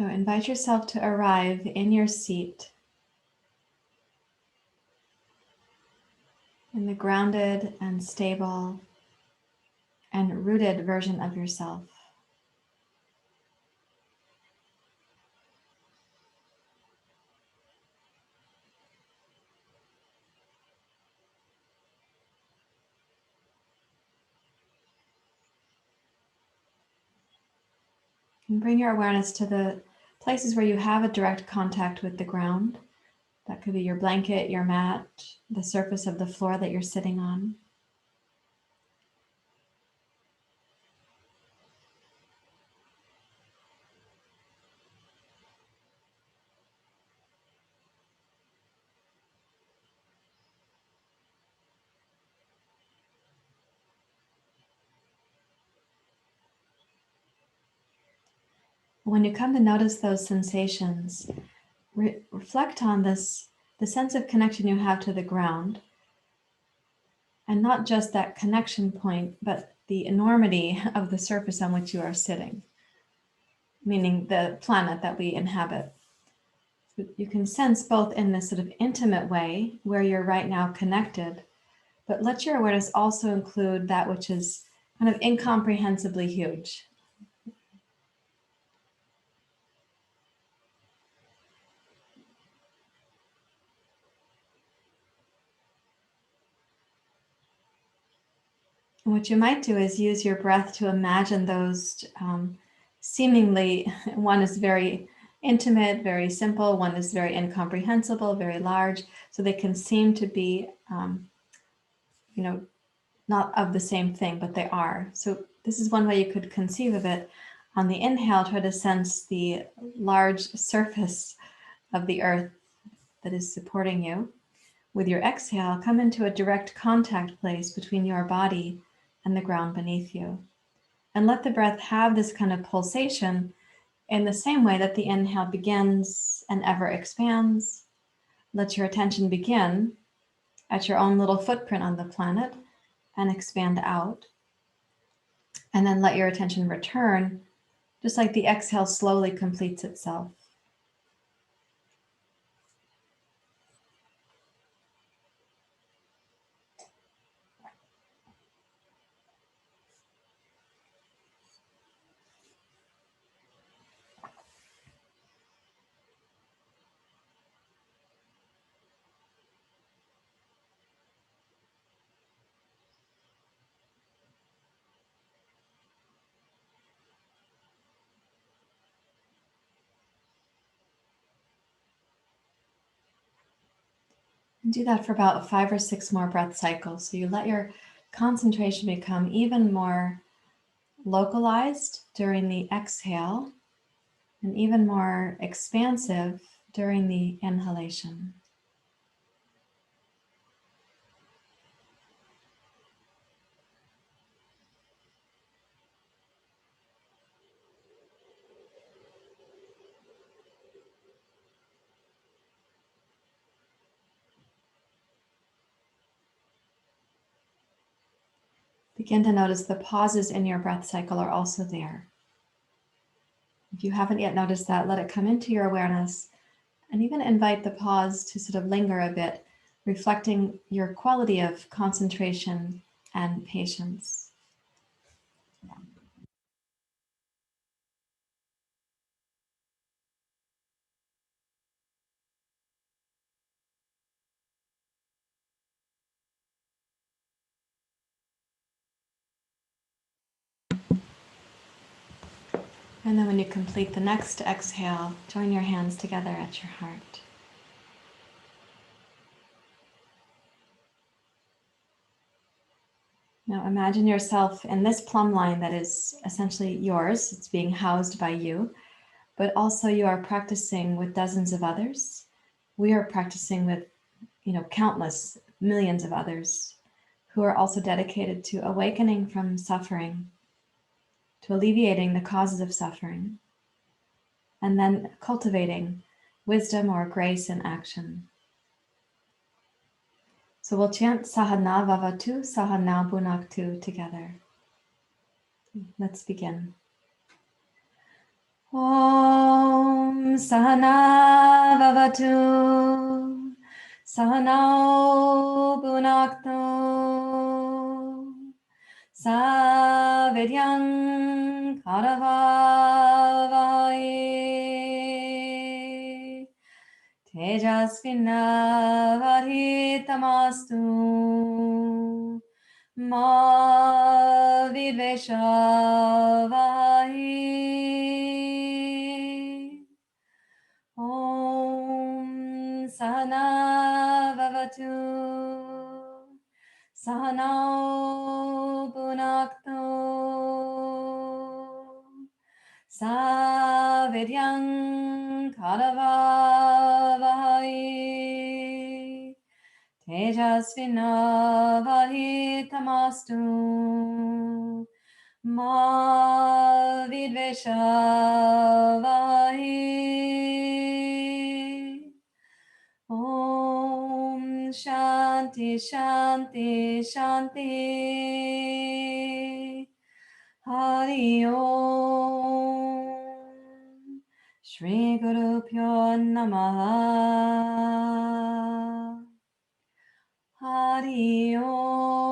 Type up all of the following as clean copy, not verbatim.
So invite yourself to arrive in your seat, in the grounded and stable and rooted version of yourself. And bring your awareness to the places where you have a direct contact with the ground. That could be your blanket, your mat, the surface of the floor that you're sitting on. When you come to notice those sensations, reflect on this, the sense of connection you have to the ground, and not just that connection point, but the enormity of the surface on which you are sitting, meaning the planet that we inhabit. You can sense both in this sort of intimate way where you're right now connected, but let your awareness also include that which is kind of incomprehensibly huge. And what you might do is use your breath to imagine those seemingly, one is very intimate, very simple, one is very incomprehensible, very large, so they can seem to be, not of the same thing, but they are. So this is one way you could conceive of it. On the inhale, try to sense the large surface of the earth that is supporting you. With your exhale, come into a direct contact place between your body and the ground beneath you. And let the breath have this kind of pulsation in the same way that the inhale begins and ever expands. Let your attention begin at your own little footprint on the planet and expand out. And then let your attention return, just like the exhale slowly completes itself. And do that for about 5 or 6 more breath cycles. So you let your concentration become even more localized during the exhale and even more expansive during the inhalation. Begin to notice the pauses in your breath cycle are also there. If you haven't yet noticed that, let it come into your awareness and even invite the pause to sort of linger a bit, reflecting your quality of concentration and patience. And then when you complete the next exhale, join your hands together at your heart. Now imagine yourself in this plumb line that is essentially yours. It's being housed by you, but also you are practicing with dozens of others. We are practicing with, countless millions of others who are also dedicated to awakening from suffering, to alleviating the causes of suffering, and then cultivating wisdom or grace in action. So we'll chant Sahana Vavatu, Sahana Bhunaktu together. Let's begin. Om Sahana Vavatu Sahanao Bhunakto Savidyam Karavavai Tejasvinavadhitamastu Ma Vidveshavai Om Sahana Vavatu Sahanao Bhunakto Savidyam Karavavai Tejasvinavadhitamastu Ma Vidveshavai Om Shanti Shanti Shanti Hari Om Shri Guru Pyo Namaha Hari Om.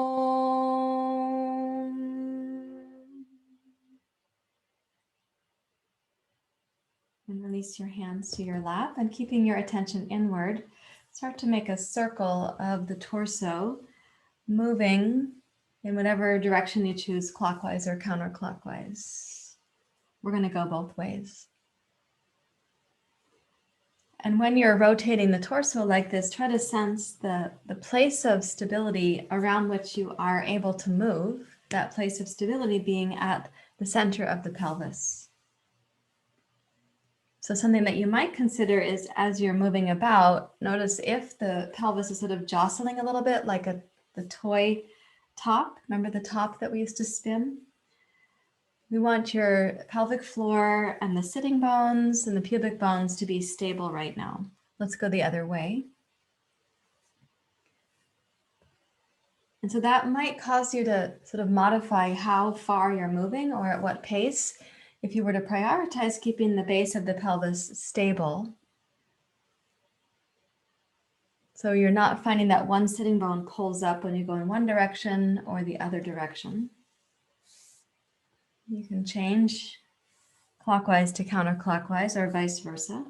And release your hands to your lap, and keeping your attention inward, start to make a circle of the torso, moving in whatever direction you choose, clockwise or counterclockwise. We're going to go both ways. And when you're rotating the torso like this, try to sense the place of stability around which you are able to move, that place of stability being at the center of the pelvis. So something that you might consider is, as you're moving about, notice if the pelvis is sort of jostling a little bit like the toy top. Remember the top that we used to spin? We want your pelvic floor and the sitting bones and the pubic bones to be stable right now. Let's go the other way. And so that might cause you to sort of modify how far you're moving or at what pace. If you were to prioritize keeping the base of the pelvis stable, so you're not finding that one sitting bone pulls up when you go in one direction or the other direction. You can change clockwise to counterclockwise or vice versa.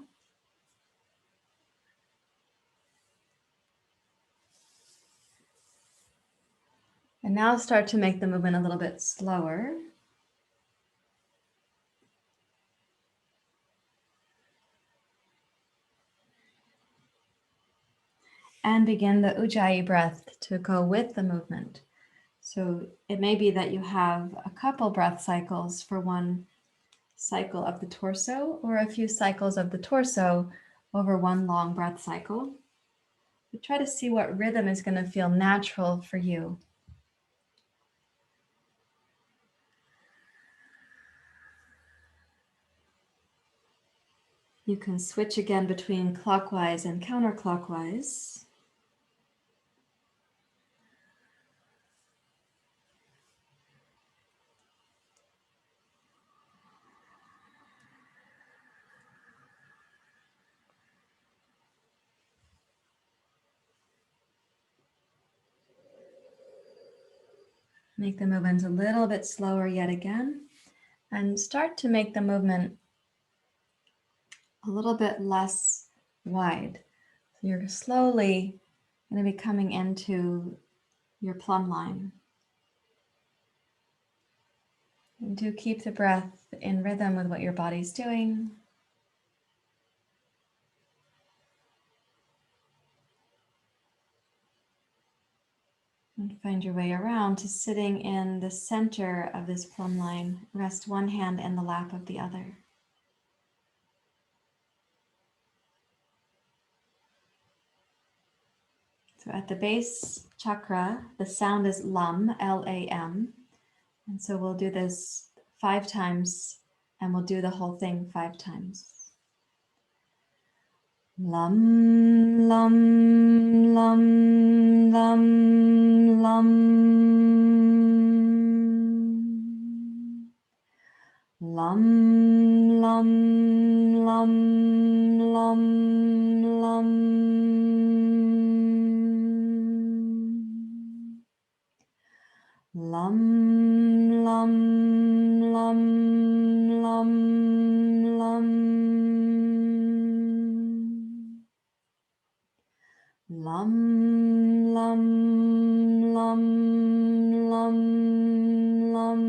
And now start to make the movement a little bit slower. And begin the ujjayi breath to go with the movement. So it may be that you have a couple breath cycles for one cycle of the torso, or a few cycles of the torso over one long breath cycle. But try to see what rhythm is going to feel natural for you. You can switch again between clockwise and counterclockwise. Make the movements a little bit slower yet again, and start to make the movement a little bit less wide. So you're slowly going to be coming into your plumb line. And do keep the breath in rhythm with what your body's doing. And find your way around to sitting in the center of this plumb line. Rest one hand in the lap of the other. So at the base chakra, the sound is lam, L-A-M. And so we'll do this 5 times, and we'll do the whole thing 5 times. Lam, lam, lam, lam, lam. Lam, lam, lam, lam, lam. Lam, lam, lam, lam, lam. Lam, lam, lam, lam, lam.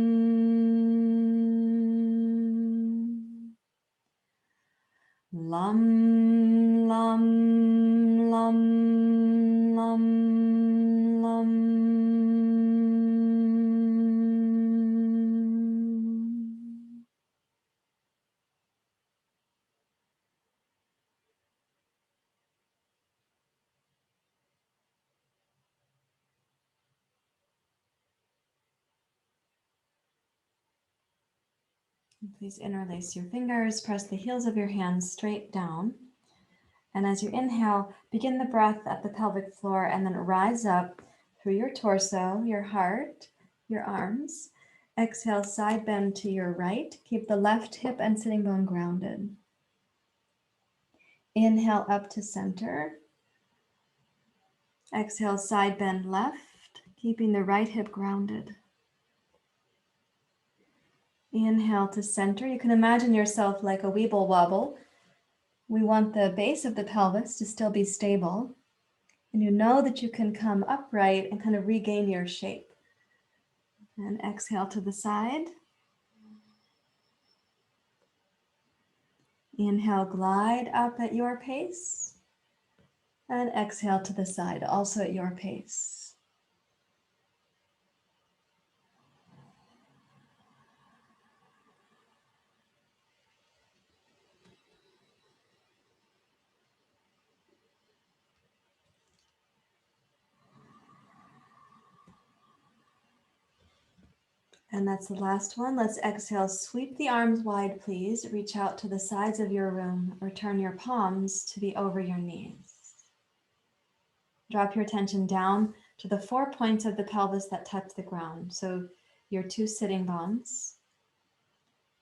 Lam, lam, lam, lam, lam. Please interlace your fingers, press the heels of your hands straight down. And as you inhale, begin the breath at the pelvic floor and then rise up through your torso, your heart, your arms. Exhale, side bend to your right. Keep the left hip and sitting bone grounded. Inhale up to center. Exhale, side bend left, keeping the right hip grounded. Inhale to center. You can imagine yourself like a weeble wobble. We want the base of the pelvis to still be stable. And you know that you can come upright and kind of regain your shape. And exhale to the side. Inhale, glide up at your pace. And exhale to the side, also at your pace. And that's the last one. Let's exhale, sweep the arms wide, please. Reach out to the sides of your room or turn your palms to be over your knees. Drop your attention down to the 4 points of the pelvis that touch the ground. So your 2 sitting bones,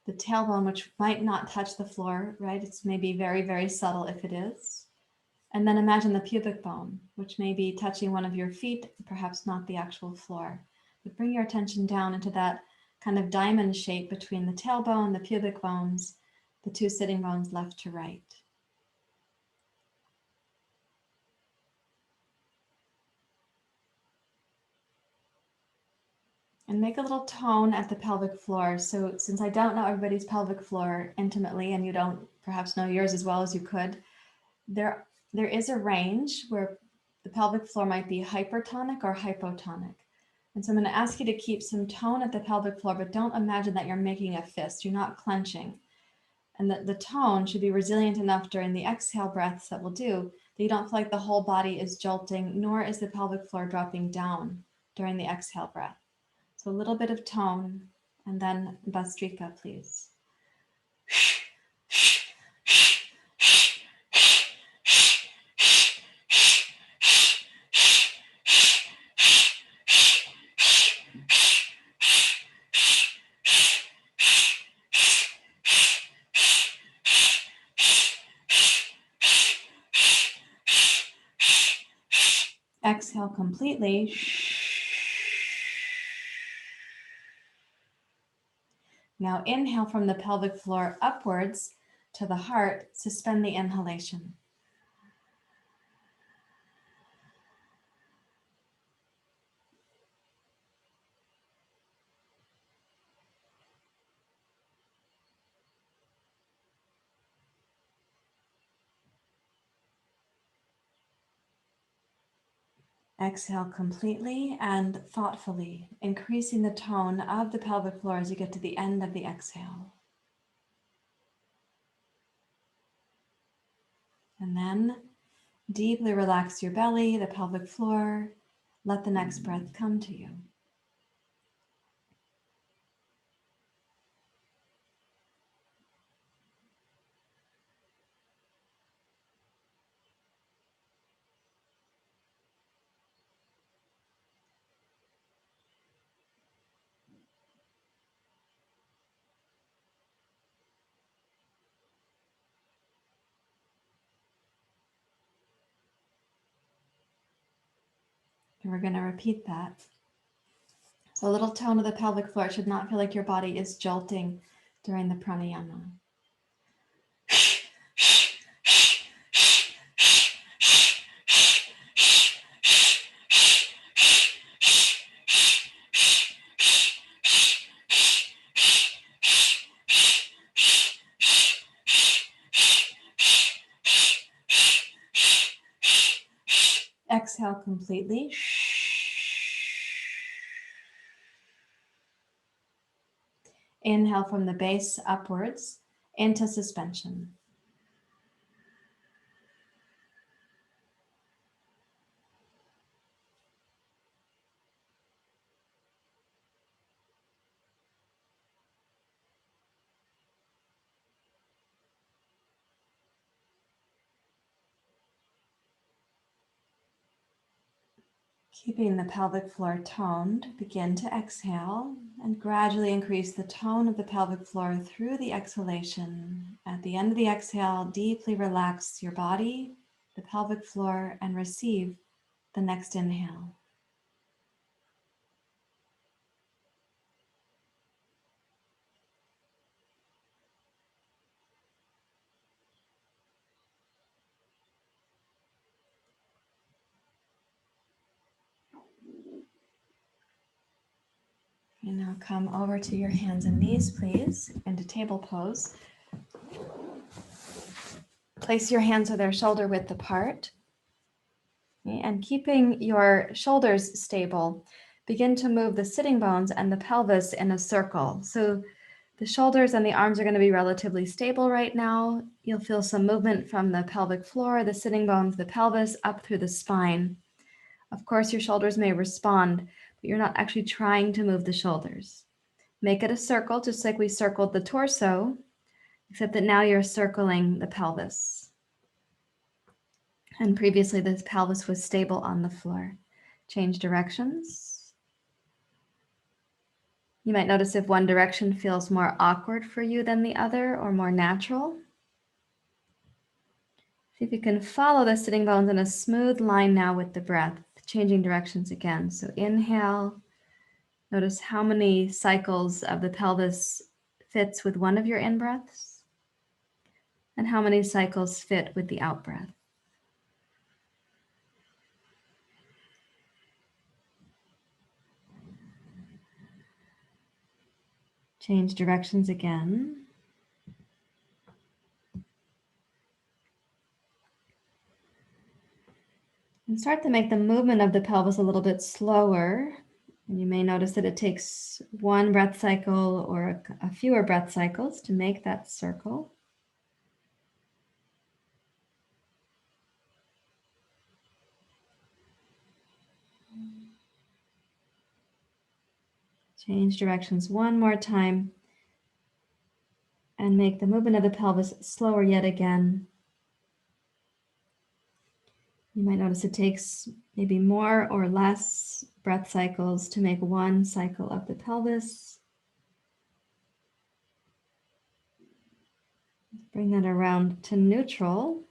the tailbone, which might not touch the floor, right? It's maybe very, very subtle if it is. And then imagine the pubic bone, which may be touching one of your feet, perhaps not the actual floor. But bring your attention down into that kind of diamond shape between the tailbone, the pubic bones, the 2 sitting bones left to right. And make a little tone at the pelvic floor. So since I don't know everybody's pelvic floor intimately, and you don't perhaps know yours as well as you could, there is a range where the pelvic floor might be hypertonic or hypotonic. And so I'm going to ask you to keep some tone at the pelvic floor, but don't imagine that you're making a fist. You're not clenching. And the tone should be resilient enough during the exhale breaths that we'll do that you don't feel like the whole body is jolting, nor is the pelvic floor dropping down during the exhale breath. So a little bit of tone, and then Bastrika, please. Exhale completely. Now inhale from the pelvic floor upwards to the heart. Suspend the inhalation. Exhale completely and thoughtfully, increasing the tone of the pelvic floor as you get to the end of the exhale. And then deeply relax your belly, the pelvic floor. Let the next breath come to you. And we're going to repeat that. So a little tone of the pelvic floor. It should not feel like your body is jolting during the pranayama. Exhale completely. Inhale from the base upwards into suspension. Keeping the pelvic floor toned, begin to exhale and gradually increase the tone of the pelvic floor through the exhalation. At the end of the exhale, deeply relax your body, the pelvic floor, and receive the next inhale. And now come over to your hands and knees, please, into table pose. Place your hands so they're shoulder width apart. And keeping your shoulders stable, begin to move the sitting bones and the pelvis in a circle. So the shoulders and the arms are going to be relatively stable right now. You'll feel some movement from the pelvic floor, the sitting bones, the pelvis, up through the spine. Of course, your shoulders may respond, but you're not actually trying to move the shoulders. Make it a circle, just like we circled the torso, except that now you're circling the pelvis. And previously, the pelvis was stable on the floor. Change directions. You might notice if one direction feels more awkward for you than the other or more natural. See if you can follow the sitting bones in a smooth line now with the breath, changing directions again. So inhale. Notice how many cycles of the pelvis fits with one of your in-breaths and how many cycles fit with the out-breath. Change directions again. And start to make the movement of the pelvis a little bit slower. And you may notice that it takes one breath cycle or a fewer breath cycles to make that circle. Change directions one more time and make the movement of the pelvis slower yet again. You might notice it takes maybe more or less breath cycles to make one cycle of the pelvis. Bring that around to neutral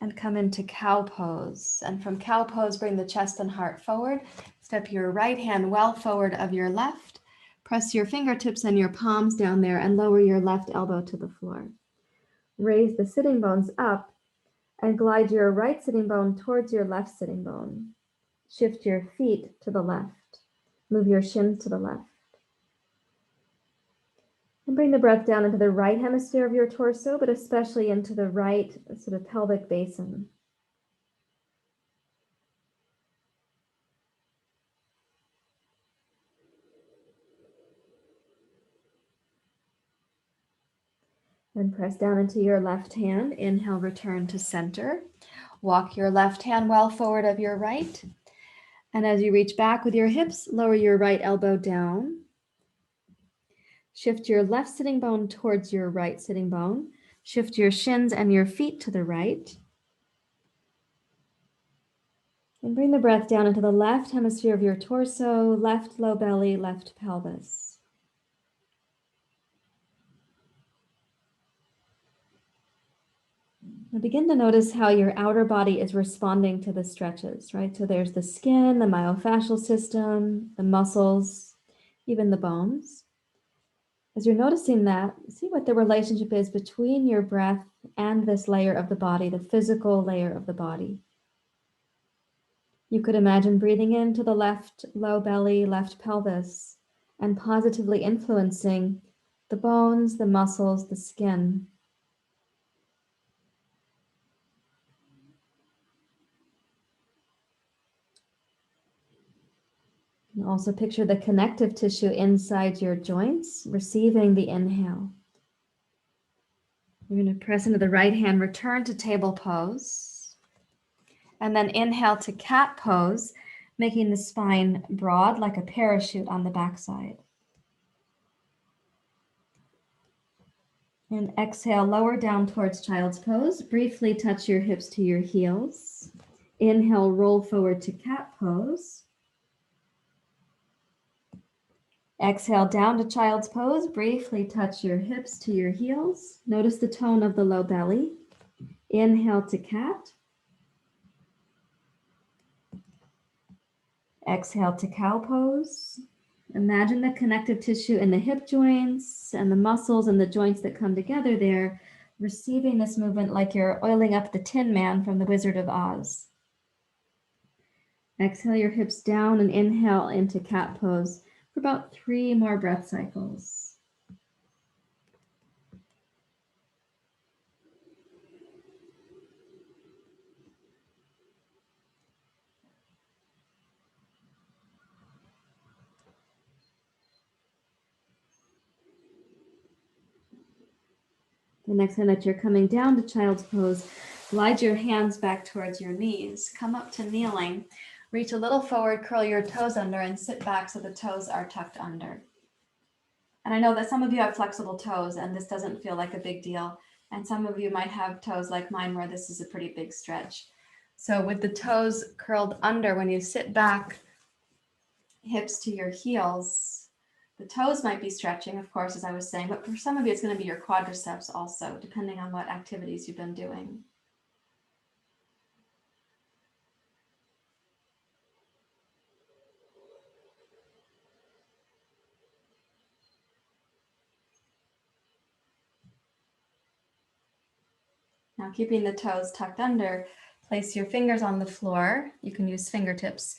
and come into cow pose. And from cow pose, bring the chest and heart forward. Step your right hand well forward of your left. Press your fingertips and your palms down there and lower your left elbow to the floor. Raise the sitting bones up and glide your right sitting bone towards your left sitting bone. Shift your feet to the left. Move your shins to the left. And bring the breath down into the right hemisphere of your torso, but especially into the right sort of pelvic basin. Then press down into your left hand. Inhale, return to center. Walk your left hand well forward of your right. And as you reach back with your hips, lower your right elbow down. Shift your left sitting bone towards your right sitting bone. Shift your shins and your feet to the right. And bring the breath down into the left hemisphere of your torso, left low belly, left pelvis. Now begin to notice how your outer body is responding to the stretches, right? So there's the skin, the myofascial system, the muscles, even the bones. As you're noticing that, see what the relationship is between your breath and this layer of the body, the physical layer of the body. You could imagine breathing into the left low belly, left pelvis, and positively influencing the bones, the muscles, the skin. You can also picture the connective tissue inside your joints, receiving the inhale. You're going to press into the right hand, return to table pose, and then inhale to cat pose, making the spine broad like a parachute on the backside. And exhale, lower down towards child's pose. Briefly touch your hips to your heels. Inhale, roll forward to cat pose. Exhale, down to child's pose. Briefly touch your hips to your heels. Notice the tone of the low belly. Inhale to cat. Exhale to cow pose. Imagine the connective tissue in the hip joints and the muscles and the joints that come together there, receiving this movement like you're oiling up the Tin Man from the Wizard of Oz. Exhale your hips down and inhale into cat pose for about 3 more breath cycles. The next time that you're coming down to child's pose, glide your hands back towards your knees. Come up to kneeling. Reach a little forward, curl your toes under, and sit back so the toes are tucked under. And I know that some of you have flexible toes, and this doesn't feel like a big deal. And some of you might have toes like mine, where this is a pretty big stretch. So with the toes curled under, when you sit back, hips to your heels, the toes might be stretching, of course, as I was saying, but for some of you, it's going to be your quadriceps also, depending on what activities you've been doing. Now, keeping the toes tucked under, place your fingers on the floor. You can use fingertips.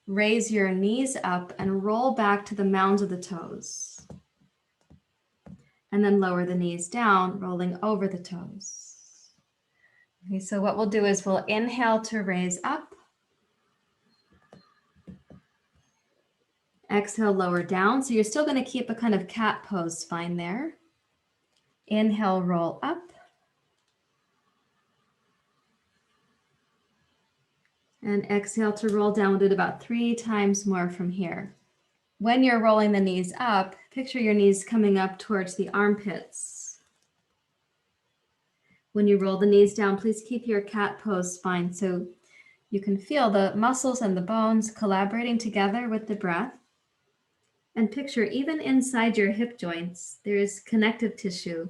Raise your knees up and roll back to the mounds of the toes. And then lower the knees down, rolling over the toes. Okay, so what we'll do is we'll inhale to raise up. Exhale, lower down. So you're still going to keep a kind of cat pose spine there. Inhale, roll up. And exhale to roll down. We'll do it about 3 times more from here. When you're rolling the knees up, picture your knees coming up towards the armpits. When you roll the knees down, please keep your cat pose spine so you can feel the muscles and the bones collaborating together with the breath. And picture even inside your hip joints, there's connective tissue.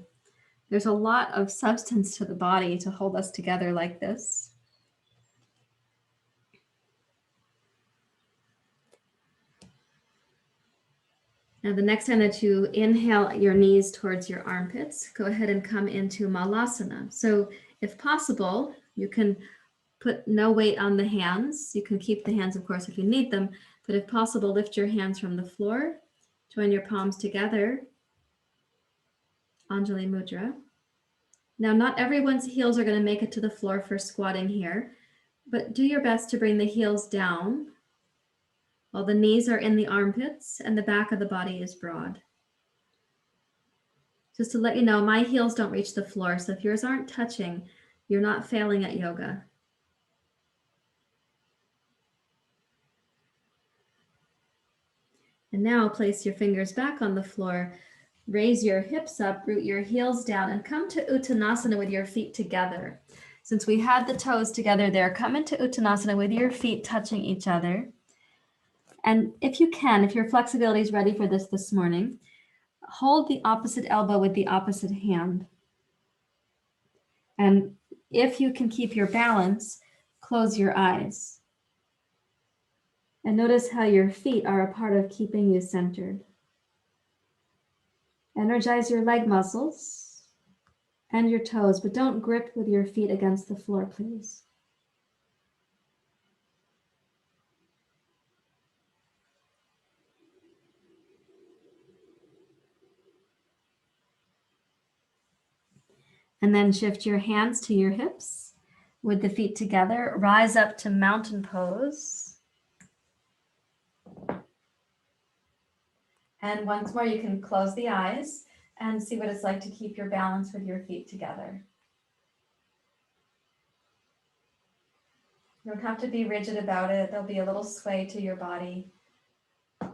There's a lot of substance to the body to hold us together like this. Now, the next time that you inhale your knees towards your armpits, go ahead and come into Malasana. So if possible, you can put no weight on the hands. You can keep the hands, of course, if you need them, but if possible, lift your hands from the floor, join your palms together, Anjali Mudra. Now, not everyone's heels are going to make it to the floor for squatting here, but do your best to bring the heels down while the knees are in the armpits and the back of the body is broad. Just to let you know, my heels don't reach the floor, so if yours aren't touching, you're not failing at yoga. And now place your fingers back on the floor, raise your hips up, root your heels down, and come to Uttanasana with your feet together. Since we had the toes together there, come into Uttanasana with your feet touching each other. And if you can, if your flexibility is ready for this morning, hold the opposite elbow with the opposite hand. And if you can keep your balance, close your eyes. And notice how your feet are a part of keeping you centered. Energize your leg muscles and your toes, but don't grip with your feet against the floor, please. And then shift your hands to your hips with the feet together. Rise up to mountain pose. And once more, you can close the eyes and see what it's like to keep your balance with your feet together. You don't have to be rigid about it. There'll be a little sway to your body. I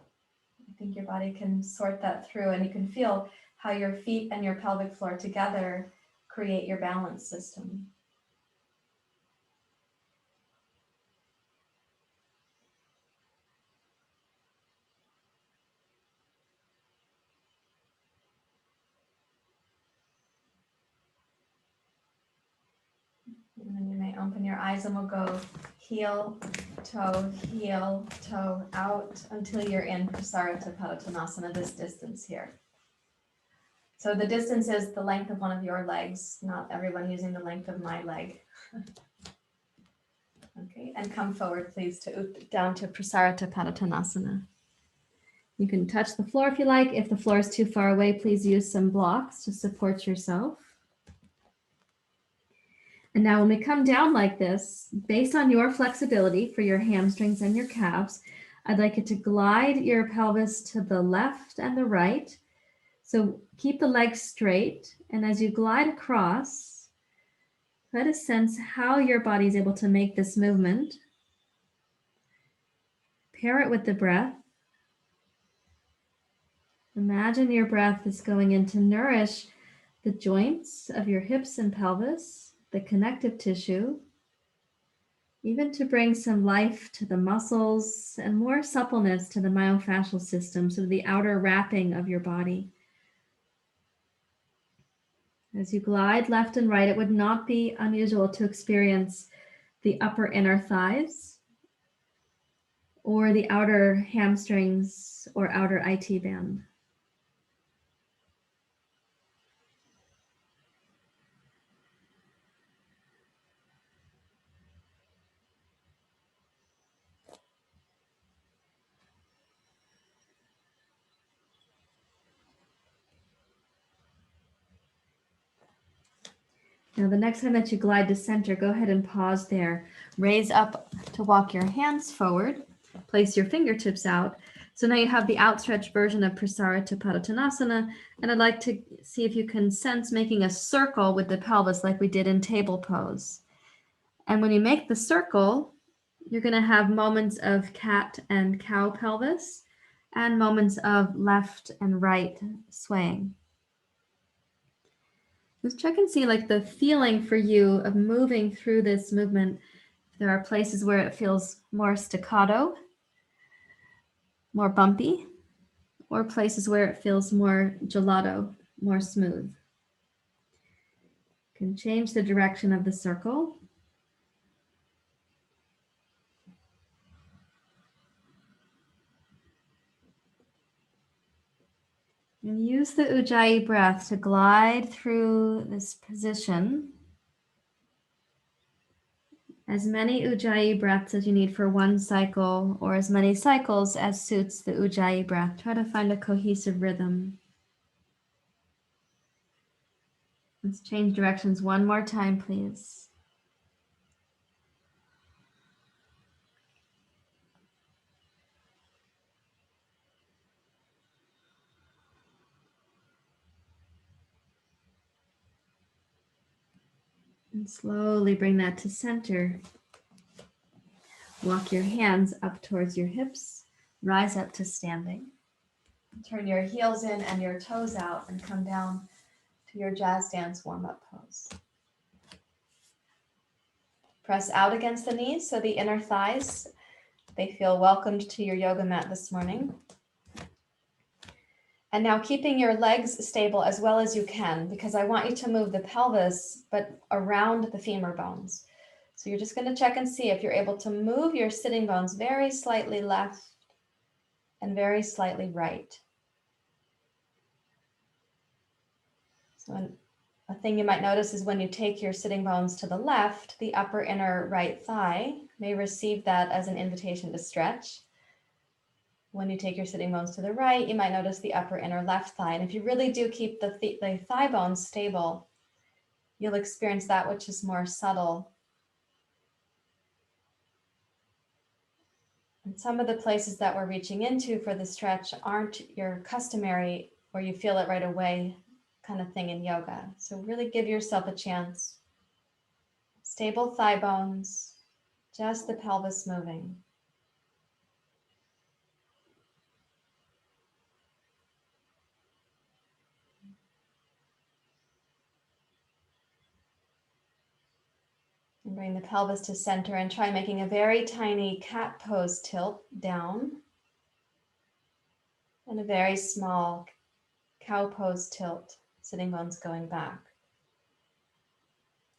think your body can sort that through, and you can feel how your feet and your pelvic floor together create your balance system. And then you may open your eyes and we'll go heel, toe, out until you're in Prasarita-Padottanasana, this distance here. So the distance is the length of one of your legs, not everyone using the length of my leg. Okay, and come forward, please, down to Prasarita-Padottanasana. You can touch the floor if you like. If the floor is too far away, please use some blocks to support yourself. And now when we come down like this, based on your flexibility for your hamstrings and your calves, I'd like you to glide your pelvis to the left and the right. So keep the legs straight. And as you glide across, try to sense how your body is able to make this movement. Pair it with the breath. Imagine your breath is going in to nourish the joints of your hips and pelvis, the connective tissue, even to bring some life to the muscles and more suppleness to the myofascial system, so the outer wrapping of your body. As you glide left and right, it would not be unusual to experience the upper inner thighs or the outer hamstrings or outer IT band. Now, the next time that you glide to center, go ahead and pause there. Raise up to walk your hands forward. Place your fingertips out. So now you have the outstretched version of Prasarita-Padottanasana. And I'd like to see if you can sense making a circle with the pelvis like we did in table pose. And when you make the circle, you're going to have moments of cat and cow pelvis and moments of left and right swaying. Just check and see like the feeling for you of moving through this movement. If there are places where it feels more staccato, more bumpy, or places where it feels more gelato, more smooth. You can change the direction of the circle. And use the ujjayi breath to glide through this position. As many ujjayi breaths as you need for one cycle, or as many cycles as suits the ujjayi breath. Try to find a cohesive rhythm. Let's change directions one more time, please. And slowly bring that to center. Walk your hands up towards your hips. Rise up to standing. Turn your heels in and your toes out and come down to your jazz dance warm-up pose. Press out against the knees so the inner thighs, they feel welcomed to your yoga mat this morning. And now keeping your legs stable as well as you can, because I want you to move the pelvis, but around the femur bones. So you're just going to check and see if you're able to move your sitting bones very slightly left and very slightly right. So a thing you might notice is when you take your sitting bones to the left, the upper inner right thigh may receive that as an invitation to stretch. When you take your sitting bones to the right, you might notice the upper inner left thigh. And if you really do keep the thigh bones stable, you'll experience that which is more subtle. And some of the places that we're reaching into for the stretch aren't your customary, where you feel it right away kind of thing in yoga. So really give yourself a chance. Stable thigh bones, just the pelvis moving. And bring the pelvis to center and try making a very tiny cat pose tilt down and a very small cow pose tilt, sitting bones going back.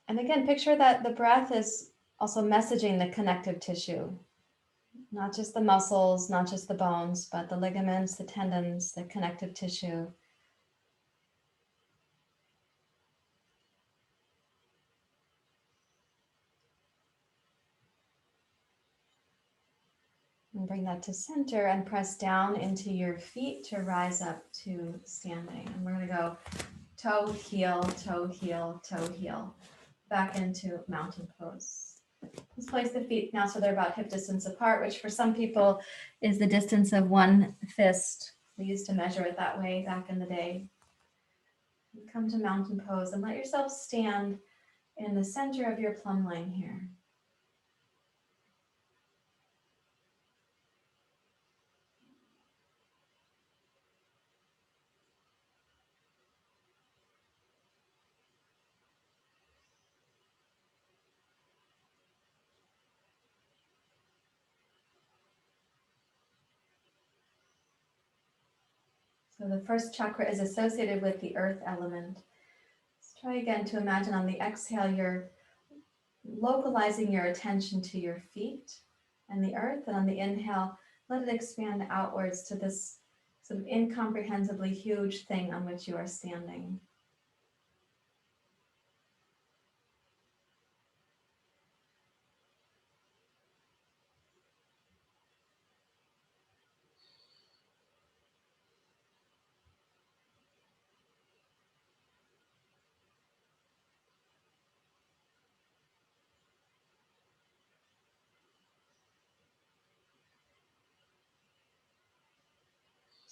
And again, picture that the breath is also messaging the connective tissue, not just the muscles, not just the bones, but the ligaments, the tendons, the connective tissue. And bring that to center and press down into your feet to rise up to standing. And we're going to go toe, heel, toe, heel, toe, heel, back into mountain pose. Let's place the feet now so they're about hip distance apart, which for some people is the distance of one fist. We used to measure it that way back in the day. Come to mountain pose and let yourself stand in the center of your plumb line here. So the first chakra is associated with the earth element. Let's try again to imagine on the exhale, you're localizing your attention to your feet and the earth. And on the inhale, let it expand outwards to this sort of incomprehensibly huge thing on which you are standing.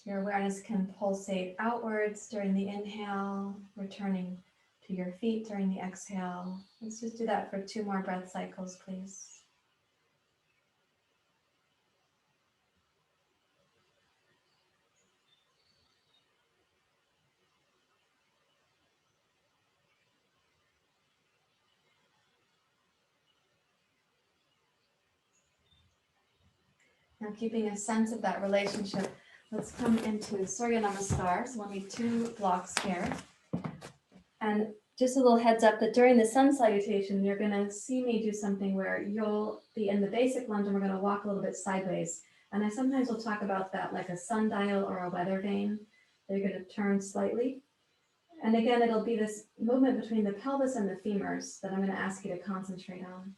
Your awareness can pulsate outwards during the inhale, returning to your feet during the exhale. Let's just do that for 2 more breath cycles, please. Now, keeping a sense of that relationship, let's come into surya namaskar. So we'll need 2 blocks here. And just a little heads up that during the sun salutation, you're going to see me do something where you'll be in the basic lunge and we're going to walk a little bit sideways. And I sometimes will talk about that like a sundial or a weather vane. They're going to turn slightly. And again, it'll be this movement between the pelvis and the femurs that I'm going to ask you to concentrate on.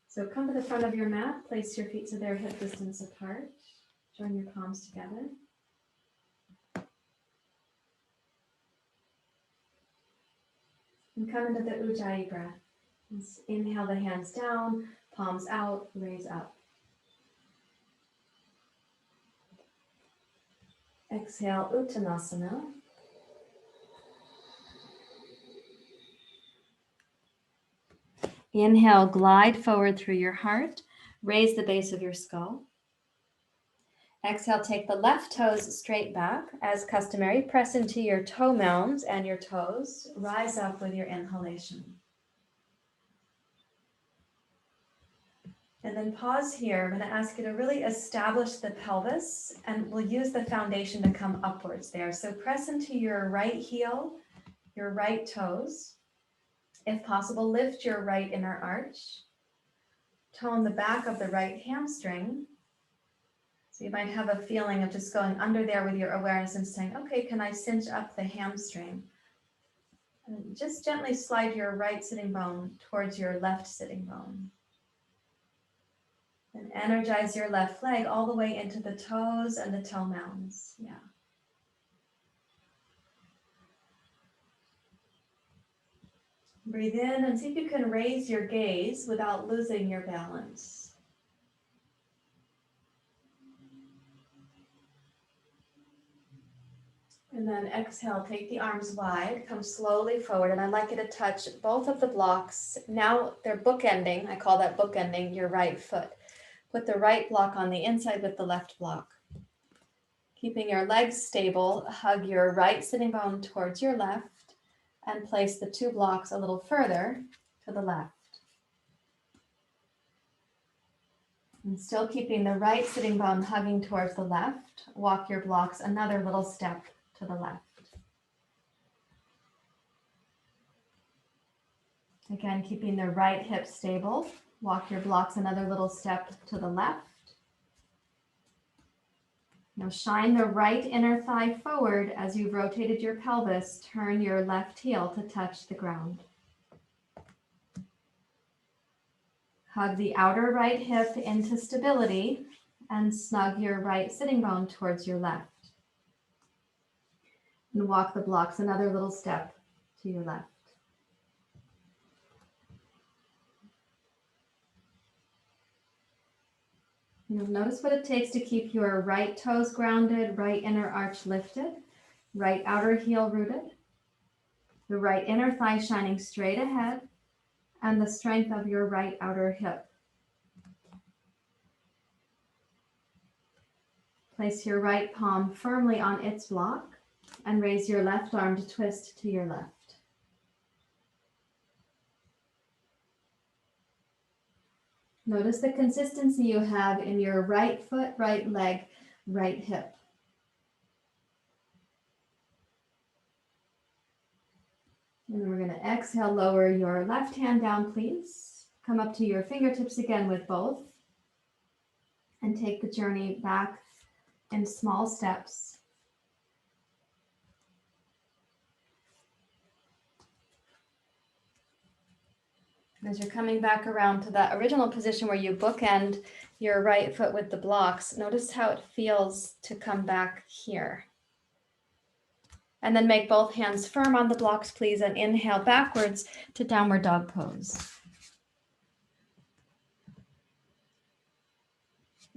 So come to the front of your mat, place your feet so they're hip distance apart. Join your palms together. And come into the ujjayi breath. Let's inhale the hands down, palms out, raise up. Exhale, uttanasana. Inhale, glide forward through your heart. Raise the base of your skull. Exhale, take the left toes straight back. As customary, press into your toe mounds and your toes. Rise up with your inhalation. And then pause here. I'm going to ask you to really establish the pelvis, and we'll use the foundation to come upwards there. So press into your right heel, your right toes. If possible, lift your right inner arch. Tone the back of the right hamstring. So you might have a feeling of just going under there with your awareness and saying, okay, can I cinch up the hamstring? And just gently slide your right sitting bone towards your left sitting bone. And energize your left leg all the way into the toes and the toe mounds. Yeah. Breathe in and see if you can raise your gaze without losing your balance. And then exhale, take the arms wide, come slowly forward, and I'd like you to touch both of the blocks. Now they're bookending, I call that bookending your right foot. Put the right block on the inside with the left block. Keeping your legs stable, hug your right sitting bone towards your left and place the two blocks a little further to the left. And still keeping the right sitting bone hugging towards the left, walk your blocks another little step to the left. Again, keeping the right hip stable, walk your blocks another little step to the left. Now shine the right inner thigh forward as you've rotated your pelvis. Turn your left heel to touch the ground. Hug the outer right hip into stability and snug your right sitting bone towards your left. And walk the blocks another little step to your left. You'll notice what it takes to keep your right toes grounded, right inner arch lifted, right outer heel rooted, the right inner thigh shining straight ahead, and the strength of your right outer hip. Place your right palm firmly on its block and raise your left arm to twist to your left. Notice the consistency you have in your right foot, right leg, right hip. And then we're going to exhale, lower your left hand down, please. Come up to your fingertips again with both. And take the journey back in small steps. As you're coming back around to that original position where you bookend your right foot with the blocks, notice how it feels to come back here. And then make both hands firm on the blocks, please, and inhale backwards to downward dog pose.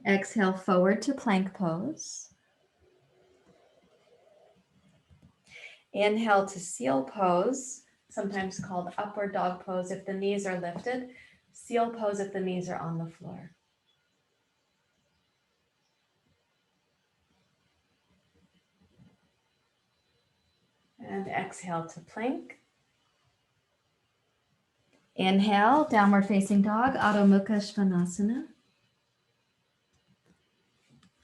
Exhale forward to plank pose. Inhale to seal pose, sometimes called upward dog pose if the knees are lifted. Seal pose if the knees are on the floor. And exhale to plank. Inhale, downward facing dog, Adho Mukha Svanasana.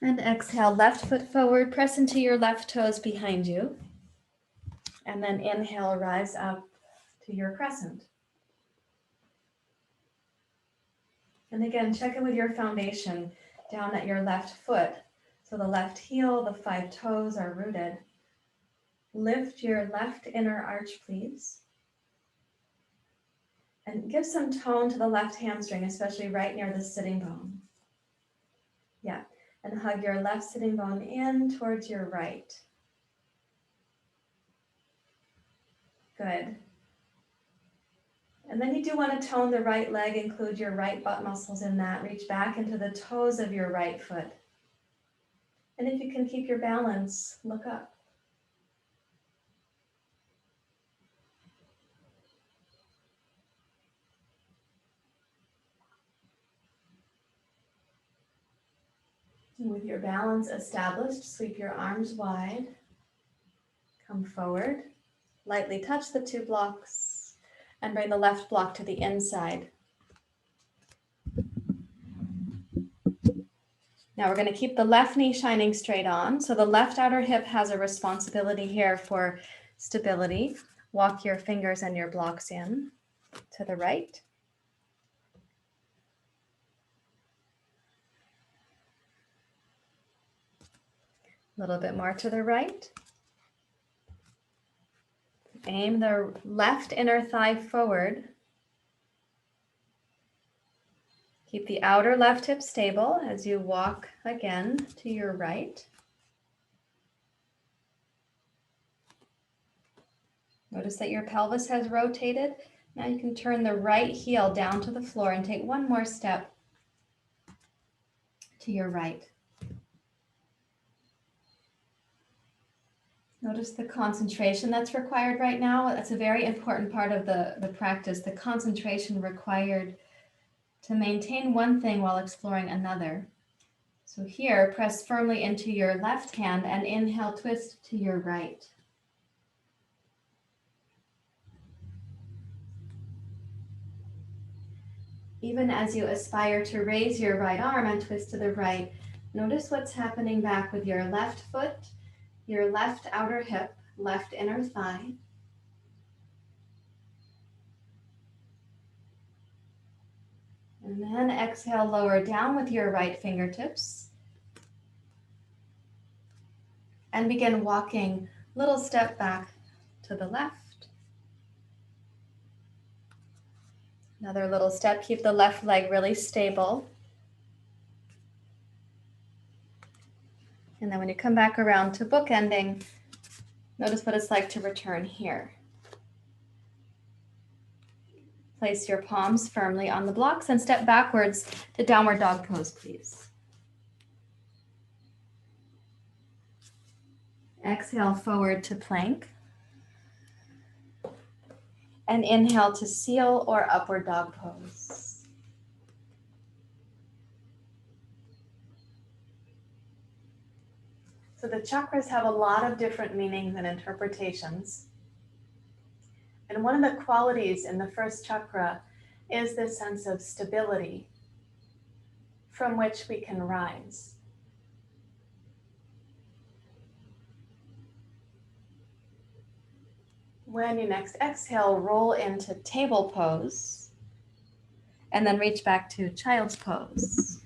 And exhale, left foot forward, press into your left toes behind you. And then inhale, rise up to your crescent. And again, check in with your foundation down at your left foot. So the left heel, the 5 toes are rooted. Lift your left inner arch, please. And give some tone to the left hamstring, especially right near the sitting bone. Yeah, and hug your left sitting bone in towards your right. Good. And then you do want to tone the right leg, include your right butt muscles in that. Reach back into the toes of your right foot. And if you can keep your balance, look up. And with your balance established, sweep your arms wide. Come forward. Lightly touch the 2 blocks and bring the left block to the inside. Now we're going to keep the left knee shining straight on. So the left outer hip has a responsibility here for stability. Walk your fingers and your blocks in to the right. A little bit more to the right. Aim the left inner thigh forward. Keep the outer left hip stable as you walk again to your right. Notice that your pelvis has rotated. Now you can turn the right heel down to the floor and take one more step to your right. Notice the concentration that's required right now. That's a very important part of the practice, the concentration required to maintain one thing while exploring another. So here, press firmly into your left hand and inhale, twist to your right. Even as you aspire to raise your right arm and twist to the right, notice what's happening back with your left foot, your left outer hip, left inner thigh. And then exhale, lower down with your right fingertips. And begin walking, little step back to the left. Another little step, keep the left leg really stable. And then when you come back around to bookending, notice what it's like to return here. Place your palms firmly on the blocks and step backwards to downward dog pose, please. Exhale forward to plank. And inhale to seal or upward dog pose. So the chakras have a lot of different meanings and interpretations. And one of the qualities in the first chakra is this sense of stability from which we can rise. When you next exhale, roll into table pose and then reach back to child's pose.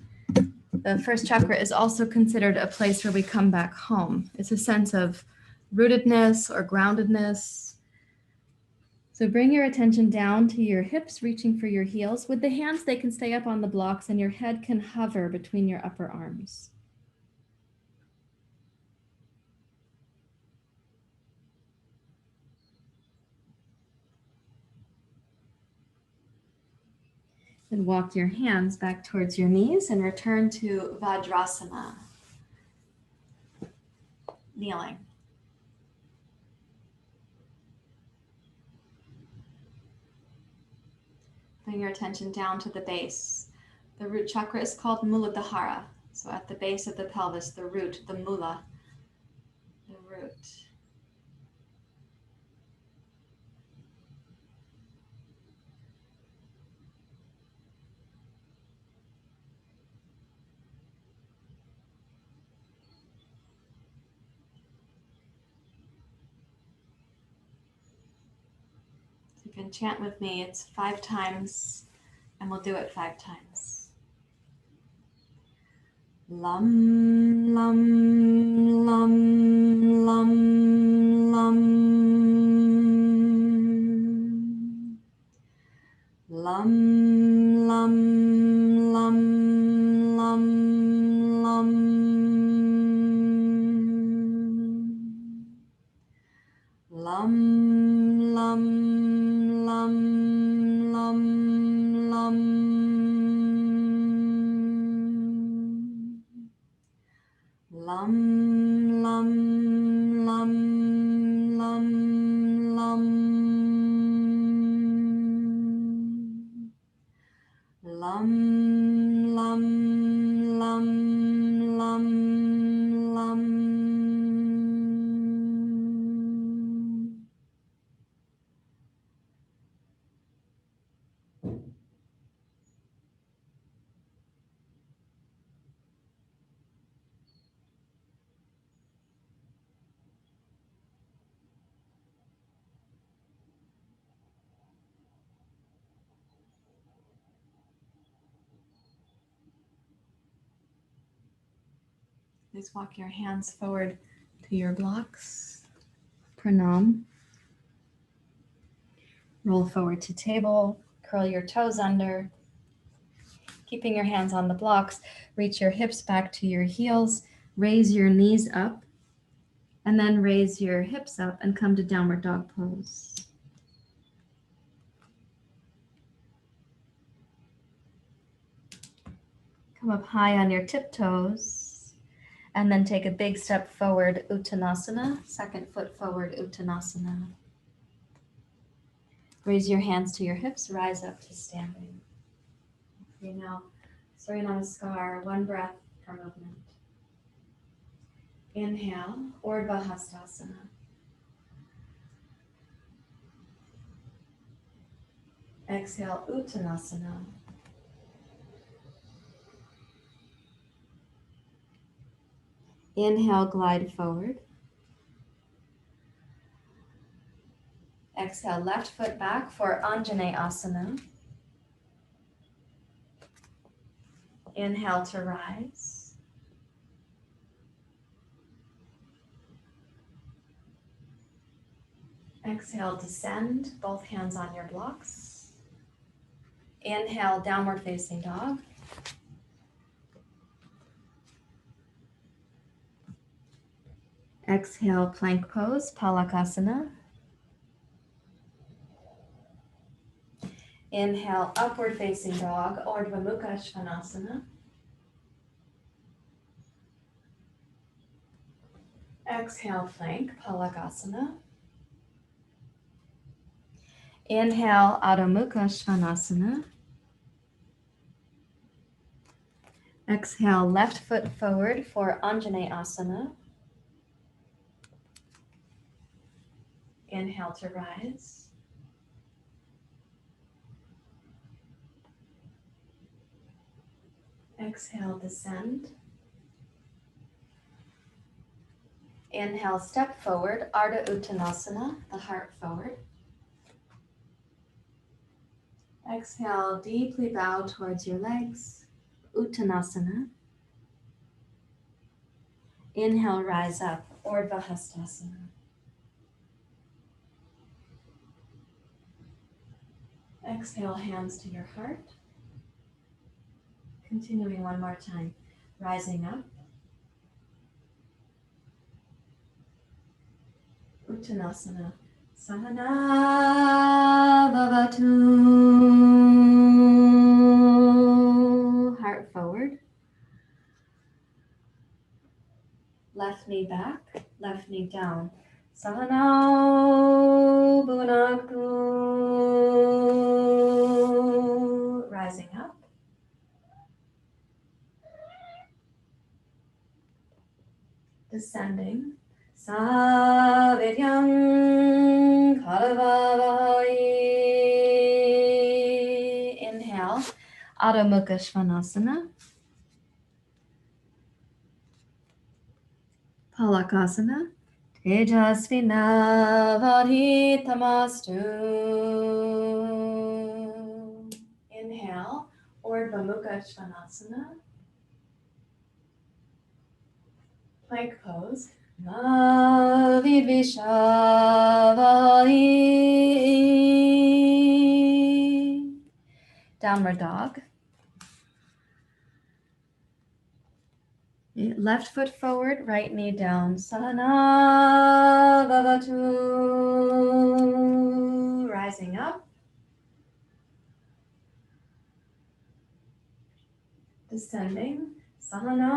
The first chakra is also considered a place where we come back home. It's a sense of rootedness or groundedness. So bring your attention down to your hips, reaching for your heels. With the hands, they can stay up on the blocks and your head can hover between your upper arms. And walk your hands back towards your knees and return to Vajrasana. Kneeling. Bring your attention down to the base. The root chakra is called Muladhara. So at the base of the pelvis, the root, the mula, the root. So you can chant with me. It's 5 times, and we'll do it 5 times. Lam, lam, lam, lam, lam. Lam, lam, lam, lam, lam. Lam, lam, lam, lam, lam. Lam, lam, lam, lam, lam. Lam, lam, lam, lam, lam. Please walk your hands forward to your blocks. Pranam. Roll forward to table. Curl your toes under. Keeping your hands on the blocks, reach your hips back to your heels. Raise your knees up. And then raise your hips up and come to downward dog pose. Come up high on your tiptoes. And then take a big step forward, Uttanasana. Second foot forward, Uttanasana. Raise your hands to your hips, rise up to standing. Okay, now, surya namaskar, one breath per movement. Inhale, Urdhva Hastasana. Exhale, Uttanasana. Inhale, glide forward. Exhale, left foot back for Anjane Asana. Inhale to rise. Exhale, descend, both hands on your blocks. Inhale, downward facing dog. Exhale, plank pose, Palakasana. Inhale, upward facing dog, Urdhva Mukha Svanasana. Exhale, plank, Palakasana. Inhale, Adho Mukha Svanasana. Exhale, left foot forward for Anjane Asana. Inhale to rise. Exhale, descend. Inhale, step forward, Ardha Uttanasana, the heart forward. Exhale, deeply bow towards your legs, Uttanasana. Inhale, rise up, Urdhva Hastasana. Exhale, hands to your heart. Continuing one more time, rising up. Uttanasana. Sahana Bhavatu. Heart forward. Left knee back, left knee down. Sahana Bhunaktu. Rising up. Descending. Saviryam Karavavai. Inhale, Adho Mukha Svanasana. Palakasana. Tejasvinavadhitamastu. Inhale, Urdhva Mukha Svanasana. Plank pose. Navidvishavai. Downward dog. Left foot forward, right knee down. Sahana Bhavatu. Rising up. Descending. Sahana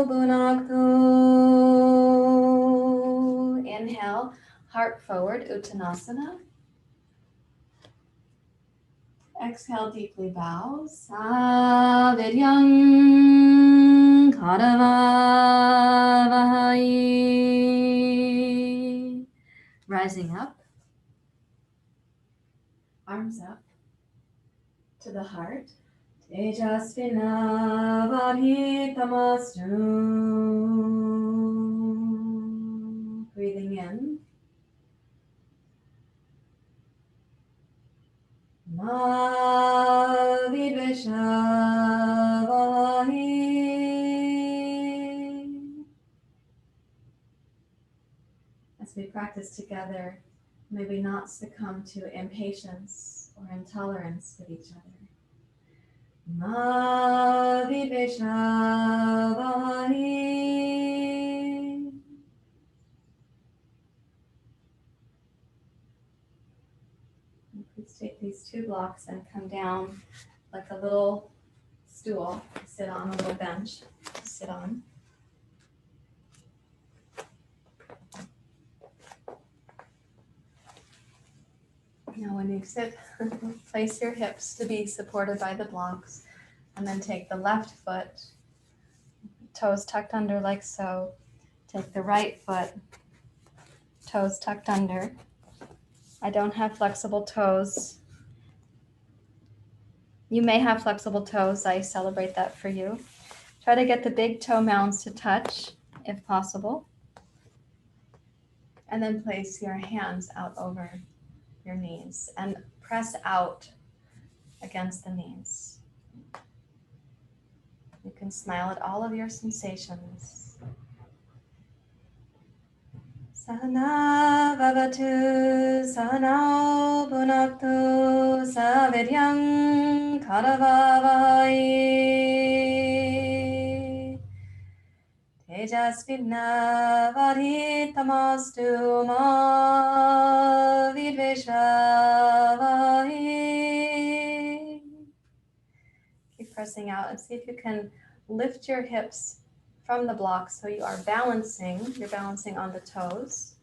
Bhunaktu. Inhale, heart forward, Uttanasana. Exhale, deeply bow. Saviryam Karavavai. Rising up. Arms up to the heart. Tejasvinavadhitamastu. Breathing in. Navidvishavai. we practice together, may we not succumb to impatience or intolerance with each other. Ma viveshavai. Please take these 2 blocks and come down like a little stool to sit on, a little bench to sit on. Now when you sit, place your hips to be supported by the blocks, and then take the left foot, toes tucked under like so. Take the right foot, toes tucked under. I don't have flexible toes. You may have flexible toes. I celebrate that for you. Try to get the big toe mounds to touch if possible. And then place your hands out over your knees and press out against the knees. You can smile at all of your sensations. Sahana vavatu sahanao bhunaktu saviryam karavavai tejasvinavadhitamastu ma vidveshavai. Keep pressing out and see if you can lift your hips from the block so you are balancing. You're balancing on the toes.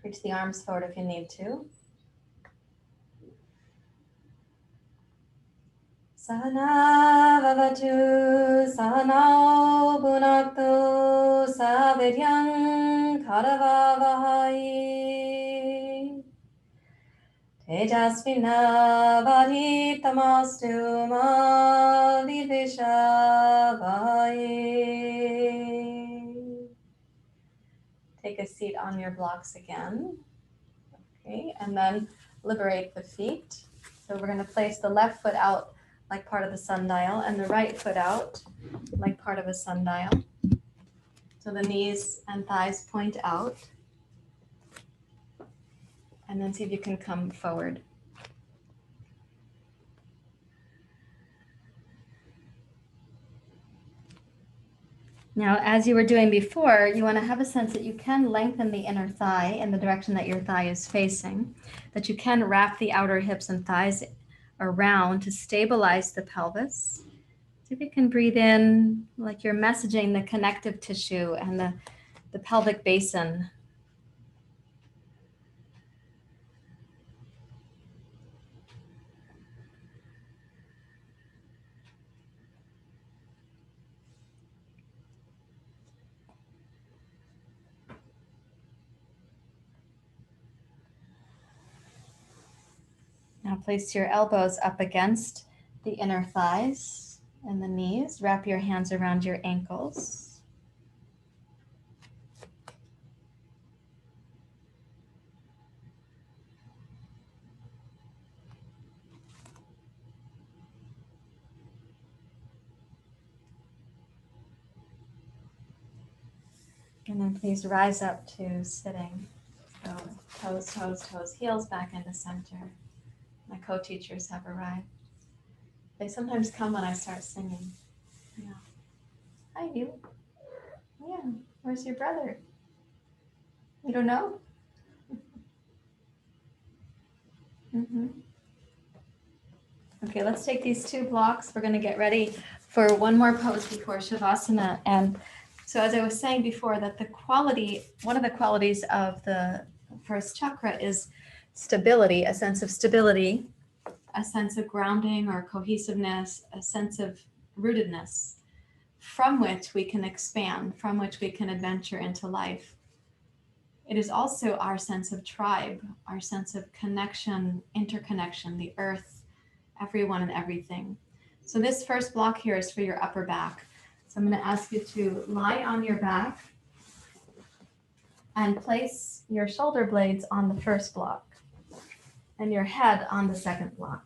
Reach the arms forward if you need to. Sahana vavatu sahanao bhunaktu saviryam karavavai tejasvinavadhitamastu ma vidveshavai. Take a seat on your blocks again. Okay, and then liberate the feet. So we're going to place the left foot out like part of the sundial and the right foot out like part of a sundial. So the knees and thighs point out. And then see if you can come forward. Now, as you were doing before, you want to have a sense that you can lengthen the inner thigh in the direction that your thigh is facing, that you can wrap the outer hips and thighs around to stabilize the pelvis. See if you can breathe in like you're messaging the connective tissue and the pelvic basin. Now place your elbows up against the inner thighs and the knees. Wrap your hands around your ankles. And then please rise up to sitting. So toes, toes, toes, heels back into center. My co-teachers have arrived. They sometimes come when I start singing. Yeah. Hi, you. Yeah. Where's your brother? You don't know? Mm-hmm. Okay, let's take these 2 blocks. We're going to get ready for one more pose before Shavasana. And so as I was saying before, that one of the qualities of the first chakra is stability, a sense of stability, a sense of grounding or cohesiveness, a sense of rootedness from which we can expand, from which we can adventure into life. It is also our sense of tribe, our sense of connection, interconnection, the earth, everyone and everything. So this first block here is for your upper back. So I'm going to ask you to lie on your back and place your shoulder blades on the first block and your head on the second block.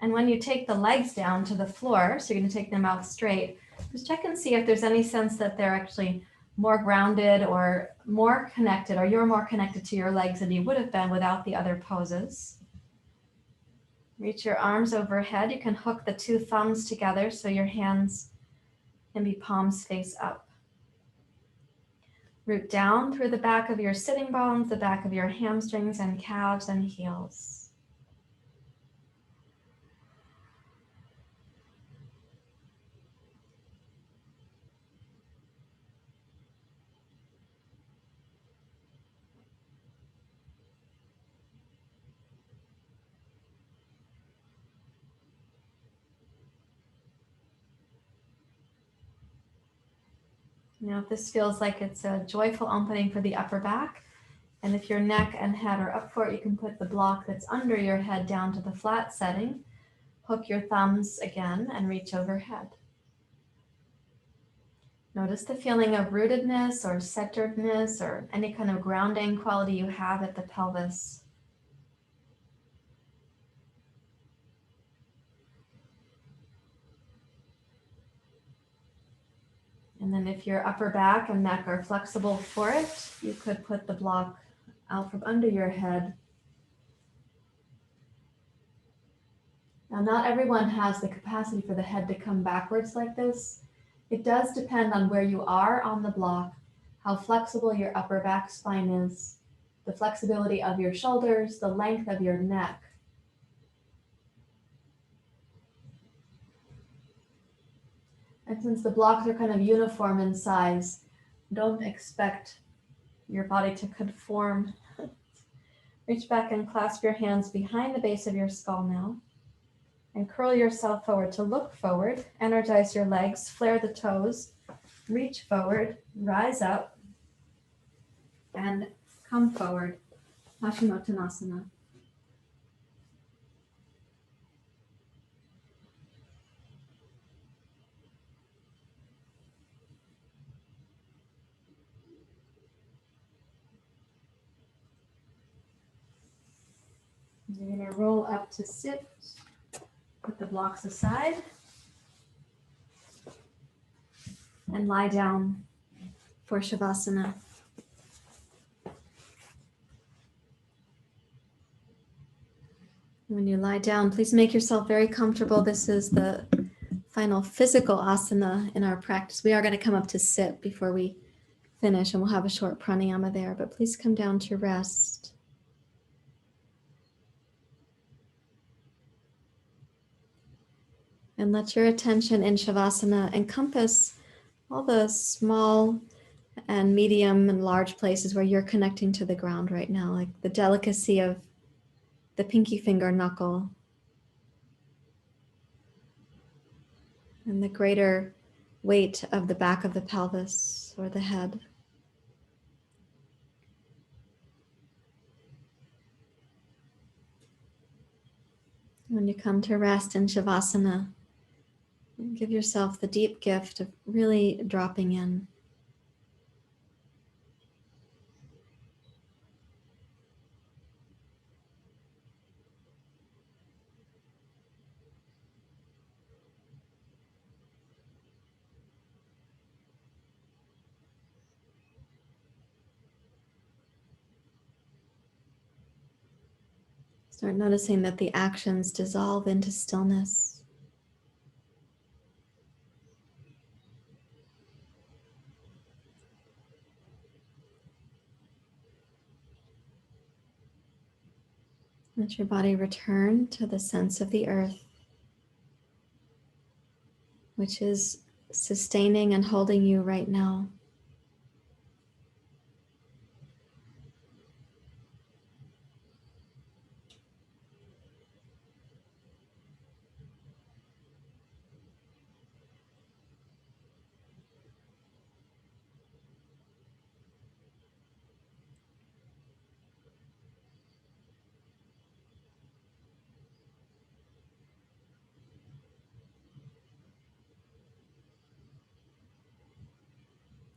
And when you take the legs down to the floor, so you're going to take them out straight, just check and see if there's any sense that they're actually more grounded or more connected, or you're more connected to your legs than you would have been without the other poses. Reach your arms overhead. You can hook the two thumbs together so your hands can be palms face up. Root down through the back of your sitting bones, the back of your hamstrings and calves and heels. Now, if this feels like it's a joyful opening for the upper back, and if your neck and head are up for it, you can put the block that's under your head down to the flat setting. Hook your thumbs again and reach overhead. Notice the feeling of rootedness or centeredness or any kind of grounding quality you have at the pelvis. And then if your upper back and neck are flexible for it, you could put the block out from under your head. Now, not everyone has the capacity for the head to come backwards like this. It does depend on where you are on the block, how flexible your upper back spine is, the flexibility of your shoulders, the length of your neck. And since the blocks are kind of uniform in size, don't expect your body to conform. Reach back and clasp your hands behind the base of your skull now. And curl yourself forward to look forward. Energize your legs, flare the toes, reach forward, rise up, and come forward. Paschimottanasana. You're going to roll up to sit. Put the blocks aside. And lie down for Shavasana. When you lie down, please make yourself very comfortable. This is the final physical asana in our practice. We are going to come up to sit before we finish, and we'll have a short pranayama there, but please come down to rest. And let your attention in Shavasana encompass all the small and medium and large places where you're connecting to the ground right now, like the delicacy of the pinky finger knuckle and the greater weight of the back of the pelvis or the head. When you come to rest in Shavasana, give yourself the deep gift of really dropping in. Start noticing that the actions dissolve into stillness. Let your body return to the sense of the earth, which is sustaining and holding you right now.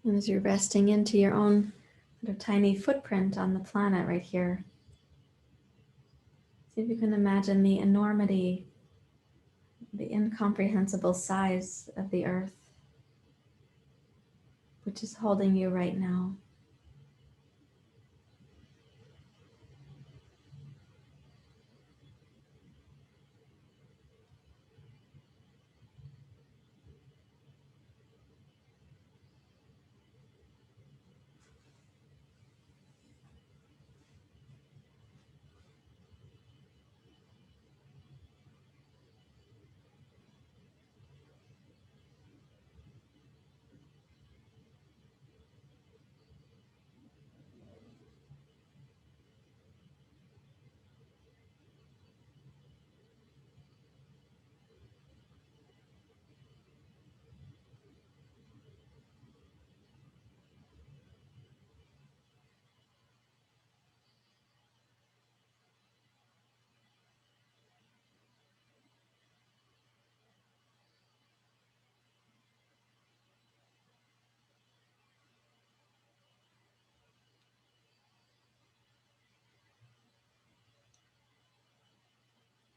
And as you're resting into your own sort of tiny footprint on the planet right here, see if you can imagine the enormity, the incomprehensible size of the earth. which is holding you right now.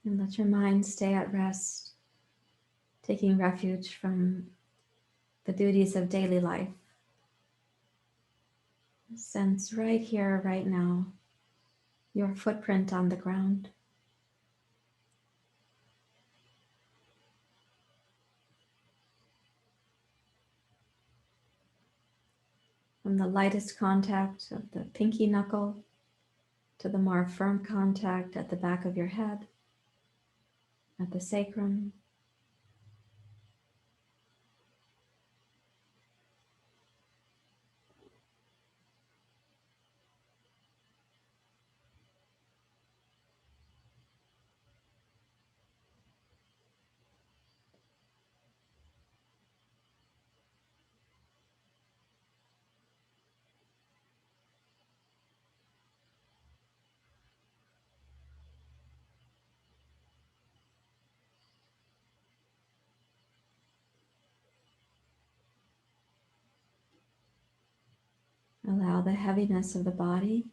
And let your mind stay at rest, taking refuge from the duties of daily life. Sense right here, right now, your footprint on the ground. From the lightest contact of the pinky knuckle to the more firm contact at the back of your head, at the sacrum. Allow the heaviness of the body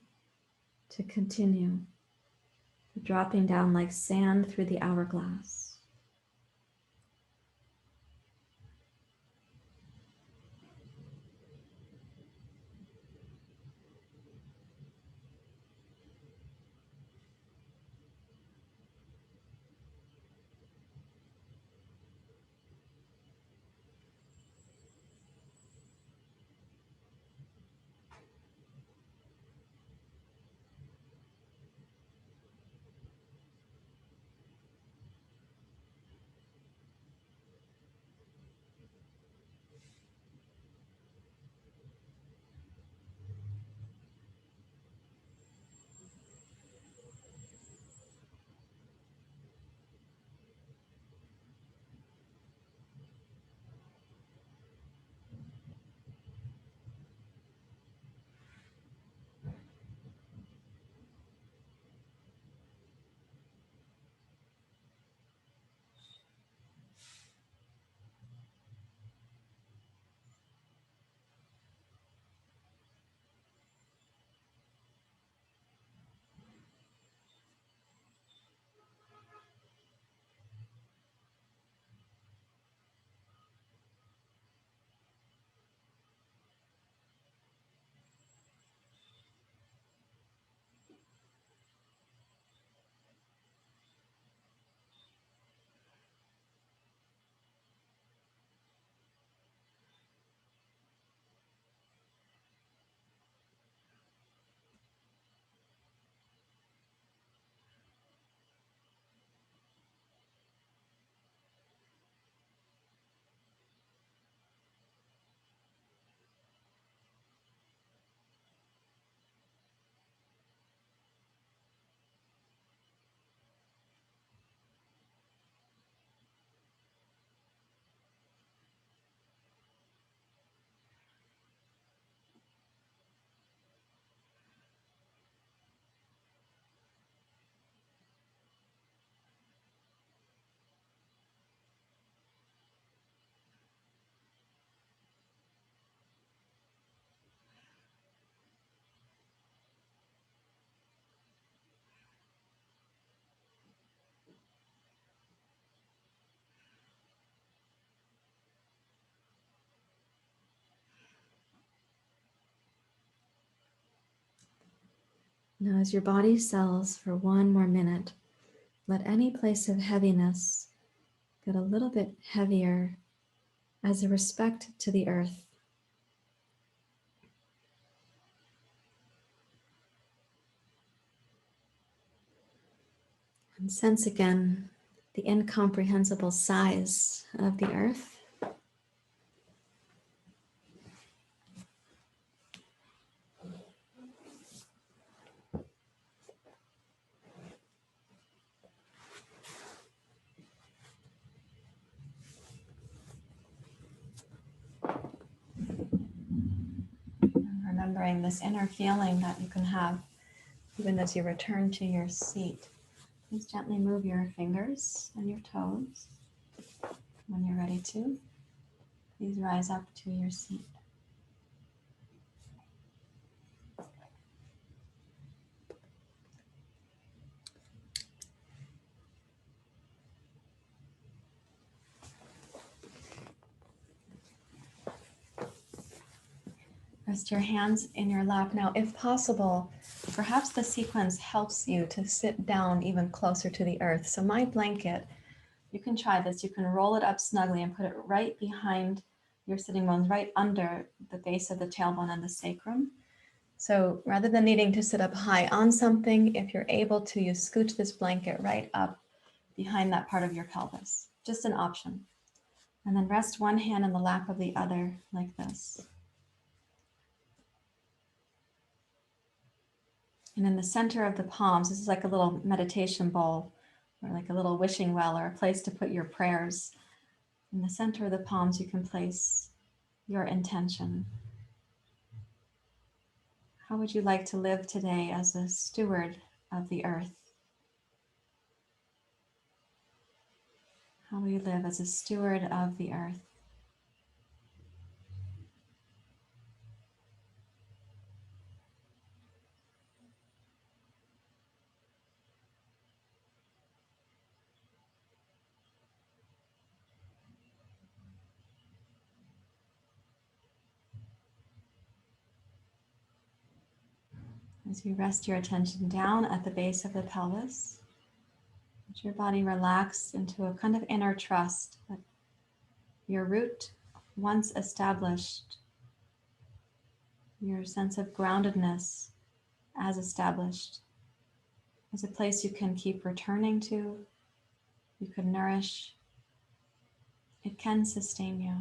to continue, dropping down like sand through the hourglass. Now, as your body settles for one more minute, let any place of heaviness get a little bit heavier as a respect to the earth. And sense again the incomprehensible size of the earth. Remembering this inner feeling that you can have even as you return to your seat. Please gently move your fingers and your toes. When you're ready to, please rise up to your seat. Rest your hands in your lap. Now, if possible, perhaps the sequence helps you to sit down even closer to the earth. So my blanket, you can try this. You can roll it up snugly and put it right behind your sitting bones, right under the base of the tailbone and the sacrum. So rather than needing to sit up high on something, if you're able to, you scooch this blanket right up behind that part of your pelvis. Just an option. And then rest one hand in the lap of the other like this. And in the center of the palms, this is like a little meditation bowl or like a little wishing well or a place to put your prayers. In the center of the palms, you can place your intention. How would you like to live today as a steward of the earth? How will you live as a steward of the earth? As you rest your attention down at the base of the pelvis, let your body relax into a kind of inner trust that your root, once established, your sense of groundedness as established, is a place you can keep returning to, you can nourish, it can sustain you.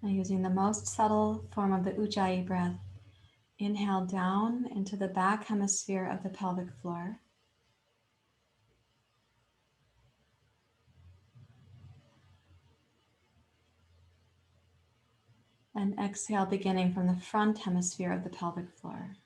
Now using the most subtle form of the ujjayi breath, inhale down into the back hemisphere of the pelvic floor. And exhale beginning from the front hemisphere of the pelvic floor.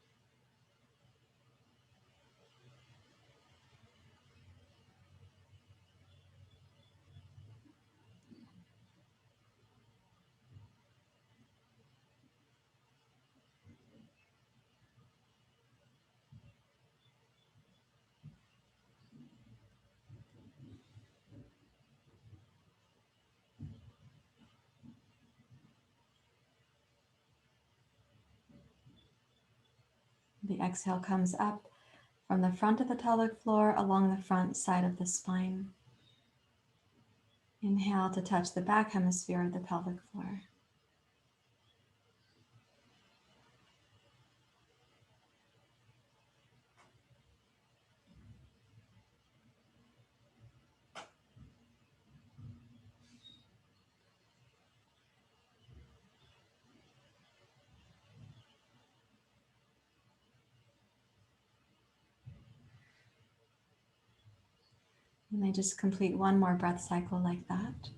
The exhale comes up from the front of the pelvic floor along the front side of the spine. Inhale to touch the back hemisphere of the pelvic floor. And then just complete one more breath cycle like that.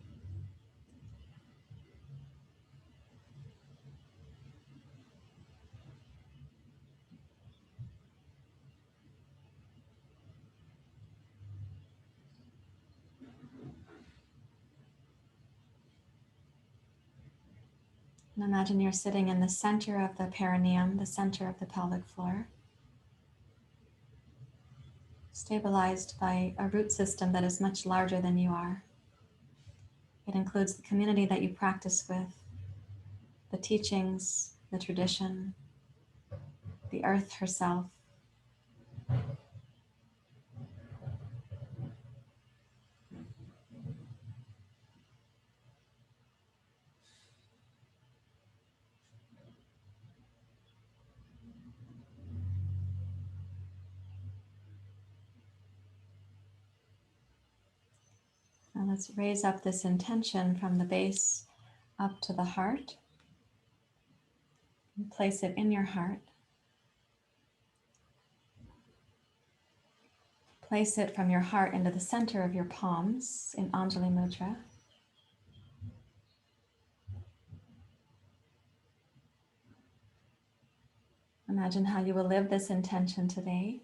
And imagine you're sitting in the center of the perineum, the center of the pelvic floor, stabilized by a root system that is much larger than you are. It includes the community that you practice with, the teachings, the tradition, the earth herself. Now let's raise up this intention from the base up to the heart and place it in your heart. Place it from your heart into the center of your palms in Anjali Mudra. Imagine how you will live this intention today.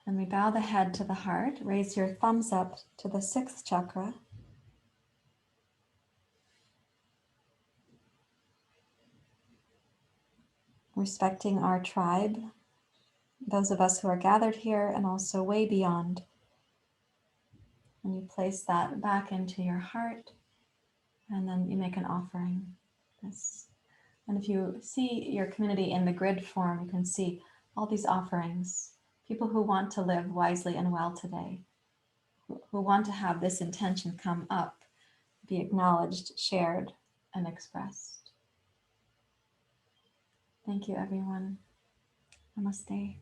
And we bow the head to the heart. Raise your thumbs up to the sixth chakra. Respecting our tribe, those of us who are gathered here and also way beyond. And you place that back into your heart, and then you make an offering. And if you see your community in the grid form, you can see all these offerings. People who want to live wisely and well today, who want to have this intention come up, be acknowledged, shared, and expressed. Thank you, everyone. Namaste.